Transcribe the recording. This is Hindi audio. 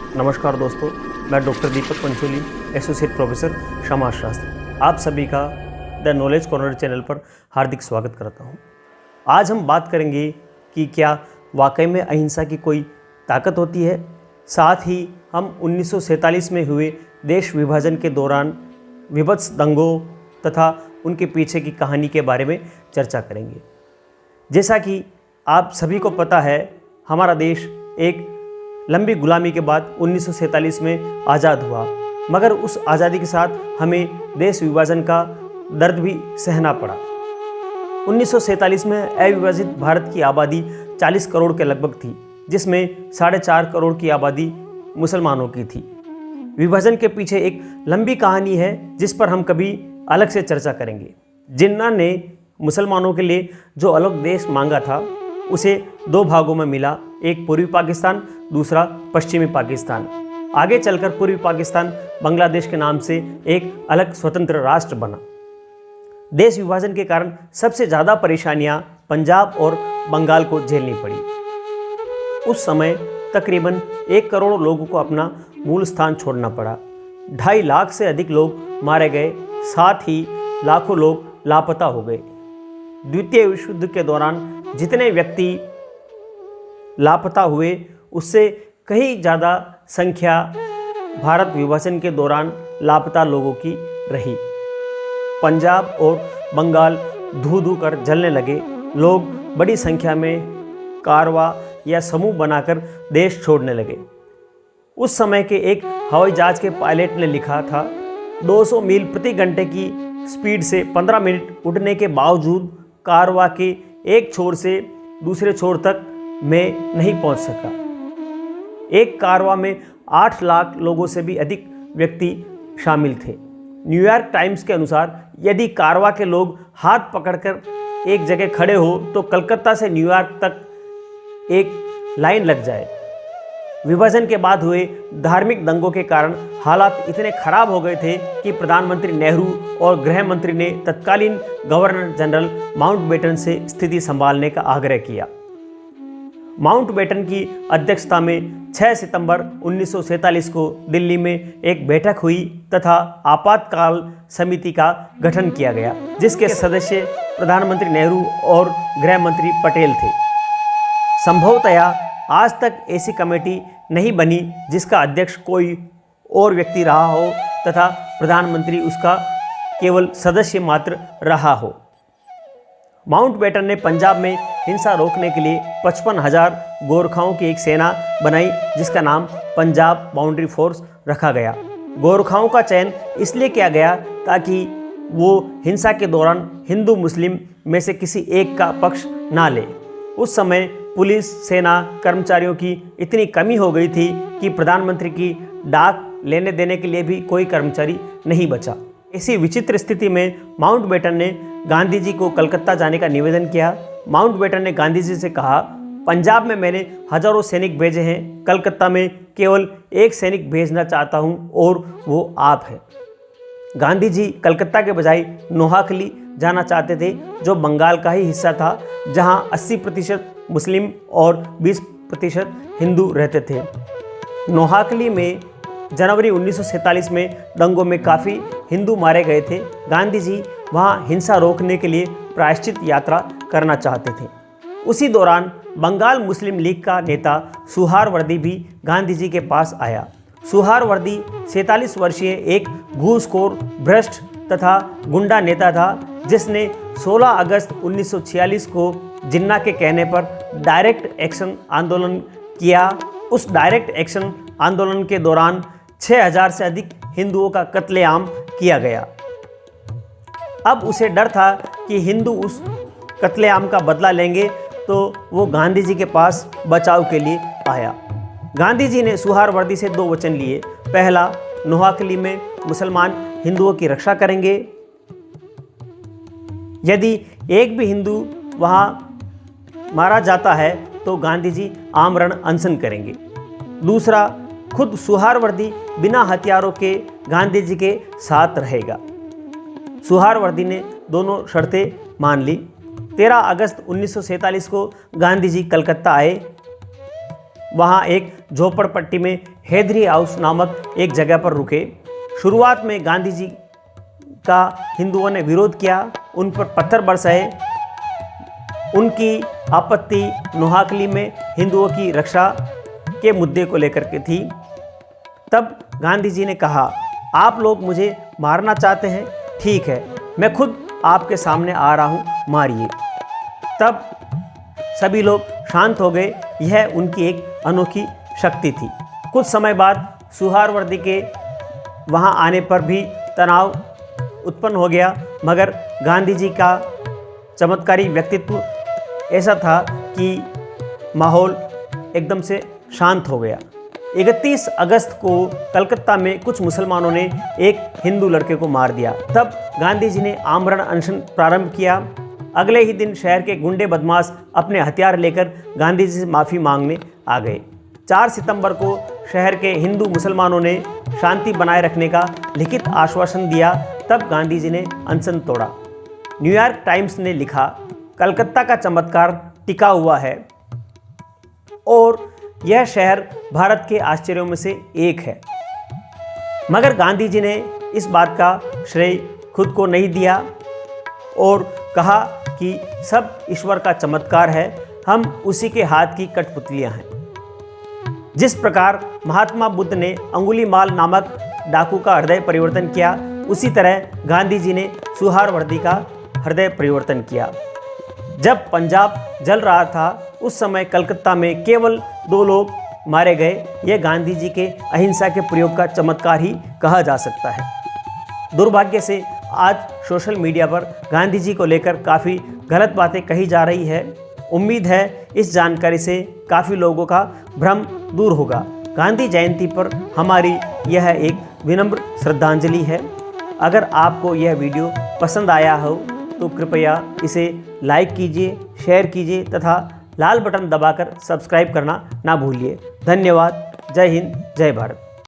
नमस्कार दोस्तों, मैं डॉक्टर दीपक पंचोली, एसोसिएट प्रोफेसर समाजशास्त्र, आप सभी का द नॉलेज कॉर्नर चैनल पर हार्दिक स्वागत करता हूं। आज हम बात करेंगे कि क्या वाकई में अहिंसा की कोई ताकत होती है। साथ ही हम 1947 में हुए देश विभाजन के दौरान विभत्स दंगों तथा उनके पीछे की कहानी के बारे में चर्चा करेंगे। जैसा कि आप सभी को पता है, हमारा देश एक लंबी गुलामी के बाद 1947 में आज़ाद हुआ, मगर उस आज़ादी के साथ हमें देश विभाजन का दर्द भी सहना पड़ा। 1947 में अविभाजित भारत की आबादी 40 करोड़ के लगभग थी, जिसमें 4.5 करोड़ की आबादी मुसलमानों की थी। विभाजन के पीछे एक लंबी कहानी है जिस पर हम कभी अलग से चर्चा करेंगे। जिन्ना ने मुसलमानों के लिए जो अलग देश मांगा था उसे 2 भागों में मिला, एक पूर्वी पाकिस्तान, दूसरा पश्चिमी पाकिस्तान। आगे चलकर पूर्वी पाकिस्तान बांग्लादेश के नाम से एक अलग स्वतंत्र राष्ट्र बना। देश विभाजन के कारण सबसे ज़्यादा परेशानियां पंजाब और बंगाल को झेलनी पड़ी। उस समय तकरीबन 1 करोड़ लोगों को अपना मूल स्थान छोड़ना पड़ा। 2.5 लाख से अधिक लोग मारे गए, साथ ही लाखों लोग लापता हो गए। द्वितीय विश्व युद्ध के दौरान जितने व्यक्ति लापता हुए, उससे कहीं ज़्यादा संख्या भारत विभाजन के दौरान लापता लोगों की रही। पंजाब और बंगाल धू धू कर जलने लगे। लोग बड़ी संख्या में कारवा या समूह बनाकर देश छोड़ने लगे। उस समय के एक हवाई जहाज के पायलट ने लिखा था, 200 मील प्रति घंटे की स्पीड से 15 मिनट उड़ने के बावजूद कारवा के एक छोर से दूसरे छोर तक मैं नहीं पहुंच सका। एक कारवा में 8 लाख लोगों से भी अधिक व्यक्ति शामिल थे। न्यूयॉर्क टाइम्स के अनुसार यदि कारवा के लोग हाथ पकड़कर एक जगह खड़े हो तो कलकत्ता से न्यूयॉर्क तक एक लाइन लग जाए। विभाजन के बाद हुए धार्मिक दंगों के कारण हालात इतने खराब हो गए थे कि प्रधानमंत्री नेहरू और गृह मंत्री ने तत्कालीन गवर्नर जनरल माउंटबेटन से स्थिति संभालने का आग्रह किया। माउंटबेटन की अध्यक्षता में 6 सितंबर 1947 को दिल्ली में एक बैठक हुई तथा आपातकाल समिति का गठन किया गया, जिसके सदस्य प्रधानमंत्री नेहरू और गृह मंत्री पटेल थे। संभवतया आज तक ऐसी कमेटी नहीं बनी जिसका अध्यक्ष कोई और व्यक्ति रहा हो तथा प्रधानमंत्री उसका केवल सदस्य मात्र रहा हो। माउंटबेटन ने पंजाब में हिंसा रोकने के लिए 55,000 गोरखाओं की एक सेना बनाई, जिसका नाम पंजाब बाउंड्री फोर्स रखा गया। गोरखाओं का चयन इसलिए किया गया ताकि वो हिंसा के दौरान हिंदू मुस्लिम में से किसी एक का पक्ष ना ले। उस समय पुलिस सेना कर्मचारियों की इतनी कमी हो गई थी कि प्रधानमंत्री की डाक लेने देने के लिए भी कोई कर्मचारी नहीं बचा। इसी विचित्र स्थिति में माउंटबेटन ने गांधी जी को कलकत्ता जाने का निवेदन किया। माउंटबेटन ने गांधी जी से कहा, पंजाब में मैंने हजारों सैनिक भेजे हैं, कलकत्ता में केवल एक सैनिक भेजना चाहता हूं और वो आप हैं। गांधी जी कलकत्ता के बजाय नोहाकली जाना चाहते थे, जो बंगाल का ही हिस्सा था, जहां 80% मुस्लिम और 20% हिंदू रहते थे। नोहाकली में जनवरी 1947 में दंगों में काफ़ी हिंदू मारे गए थे। गांधी जी वहां हिंसा रोकने के लिए प्रायश्चित यात्रा करना चाहते थे। उसी दौरान बंगाल मुस्लिम लीग का नेता सुहारवर्दी भी गांधी जी के पास आया। सुहारवर्दी 47 वर्षीय एक घूसखोर, भ्रष्ट तथा गुंडा नेता था, जिसने 16 अगस्त 1946 को जिन्ना के कहने पर डायरेक्ट एक्शन आंदोलन किया। उस डायरेक्ट एक्शन आंदोलन के दौरान 6,000 से अधिक हिंदुओं का कत्लेआम किया गया। अब उसे डर था कि हिंदू उस कत्लेआम का बदला लेंगे, तो वो गांधी जी के पास बचाव के लिए आया। गांधी जी ने सुहारवर्दी से 2 वचन लिए। पहला, नोहाकली में मुसलमान हिंदुओं की रक्षा करेंगे। यदि एक भी हिंदू वहां मारा जाता है तो गांधी जी आमरण अनशन करेंगे। दूसरा, खुद सुहारवर्दी बिना हथियारों के गांधी जी के साथ रहेगा। सुहारवर्दी ने दोनों शर्तें मान ली। 13 अगस्त 1947 को गांधी जी कलकत्ता आए। वहाँ एक झोपड़पट्टी में हैदरी हाउस नामक एक जगह पर रुके। शुरुआत में गांधी जी का हिंदुओं ने विरोध किया, उन पर पत्थर बरसाए। उनकी आपत्ति नोहाकली में हिंदुओं की रक्षा के मुद्दे को लेकर के थी। तब गांधी जी ने कहा, आप लोग मुझे मारना चाहते हैं, ठीक है, मैं खुद आपके सामने आ रहा हूँ, मारिए। तब सभी लोग शांत हो गए। यह उनकी एक अनोखी शक्ति थी। कुछ समय बाद सुहारवर्दी के वहाँ आने पर भी तनाव उत्पन्न हो गया, मगर गांधी जी का चमत्कारी व्यक्तित्व ऐसा था कि माहौल एकदम से शांत हो गया। 31 अगस्त को कलकत्ता में कुछ मुसलमानों ने एक हिंदू लड़के को मार दिया। तब गांधी जी ने आमरण अनशन प्रारंभ किया। अगले ही दिन शहर के गुंडे बदमाश अपने हथियार लेकर गांधी जी से माफ़ी मांगने आ गए। 4 सितंबर को शहर के हिंदू मुसलमानों ने शांति बनाए रखने का लिखित आश्वासन दिया। तब गांधी जी ने अनशन तोड़ा। न्यूयॉर्क टाइम्स ने लिखा, कलकत्ता का चमत्कार टिका हुआ है और यह शहर भारत के आश्चर्यों में से एक है। मगर गांधी जी ने इस बात का श्रेय खुद को नहीं दिया और कहा कि सब ईश्वर का चमत्कार है, हम उसी के हाथ की कठपुतलियां हैं। जिस प्रकार महात्मा बुद्ध ने अंगुलीमाल नामक डाकू का हृदय परिवर्तन किया, उसी तरह गांधी जी ने सुहारवर्दी का हृदय परिवर्तन किया। जब पंजाब जल रहा था, उस समय कलकत्ता में केवल 2 लोग मारे गए। यह गांधी जी के अहिंसा के प्रयोग का चमत्कार ही कहा जा सकता है। दुर्भाग्य से आज सोशल मीडिया पर गांधी जी को लेकर काफ़ी गलत बातें कही जा रही है। उम्मीद है इस जानकारी से काफ़ी लोगों का भ्रम दूर होगा। गांधी जयंती पर हमारी यह एक विनम्र श्रद्धांजलि है। अगर आपको यह वीडियो पसंद आया हो तो कृपया इसे लाइक कीजिए, शेयर कीजिए तथा लाल बटन दबाकर सब्सक्राइब करना ना भूलिए। धन्यवाद। जय हिंद, जय भारत।